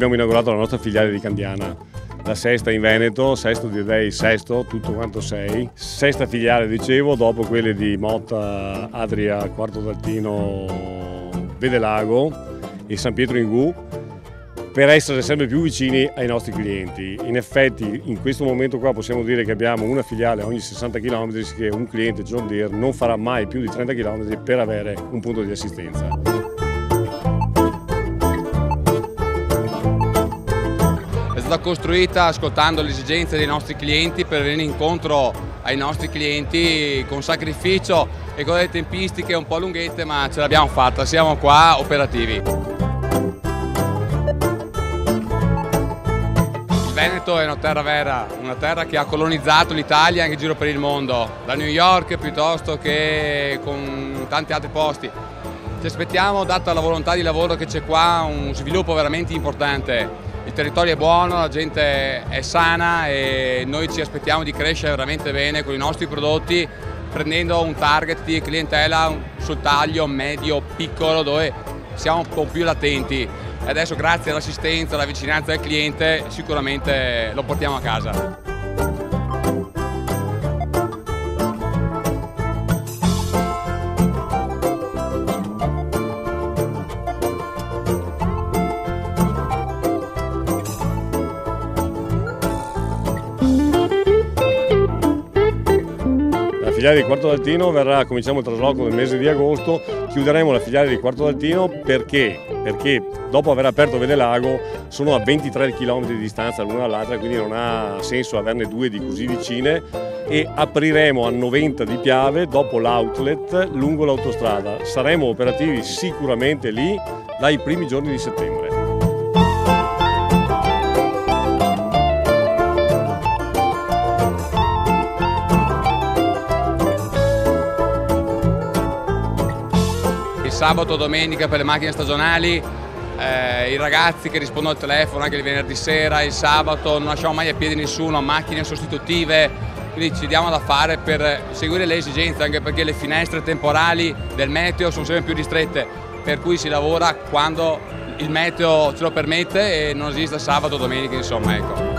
Abbiamo inaugurato la nostra filiale di Candiana, la sesta in Veneto, sesto direi sesto, tutto quanto sei. Sesta filiale dicevo, dopo quelle di Motta, Adria, Quarto d'Altino, Vedelago e San Pietro in Gu, per essere sempre più vicini ai nostri clienti. In effetti in questo momento qua possiamo dire che abbiamo una filiale ogni 60 km, che un cliente John Deere non farà mai più di 30 km per avere un punto di assistenza. È stata costruita ascoltando le esigenze dei nostri clienti per venire incontro ai nostri clienti con sacrificio e con delle tempistiche un po' lunghette, ma ce l'abbiamo fatta, siamo qua operativi. Il Veneto è una terra vera, una terra che ha colonizzato l'Italia anche in giro per il mondo, da New York piuttosto che con tanti altri posti. Ci aspettiamo, data la volontà di lavoro che c'è qua, un sviluppo veramente importante. Il territorio è buono, la gente è sana e noi ci aspettiamo di crescere veramente bene con i nostri prodotti, prendendo un target di clientela sul taglio medio, piccolo, dove siamo un po' più latenti. E adesso, grazie all'assistenza, alla vicinanza del cliente, sicuramente lo portiamo a casa. La filiale di Quarto d'Altino verrà, cominciamo il trasloco nel mese di agosto, chiuderemo la filiale di Quarto d'Altino perché dopo aver aperto Vedelago sono a 23 km di distanza l'una dall'altra, quindi non ha senso averne due di così vicine, e apriremo a 90 di Piave dopo l'outlet lungo l'autostrada. Saremo operativi sicuramente lì dai primi giorni di settembre. Sabato, domenica per le macchine stagionali, i ragazzi che rispondono al telefono anche il venerdì sera, il sabato, non lasciamo mai a piedi nessuno, macchine sostitutive, quindi ci diamo da fare per seguire le esigenze, anche perché le finestre temporali del meteo sono sempre più ristrette, per cui si lavora quando il meteo ce lo permette e non esiste sabato o domenica, insomma, ecco.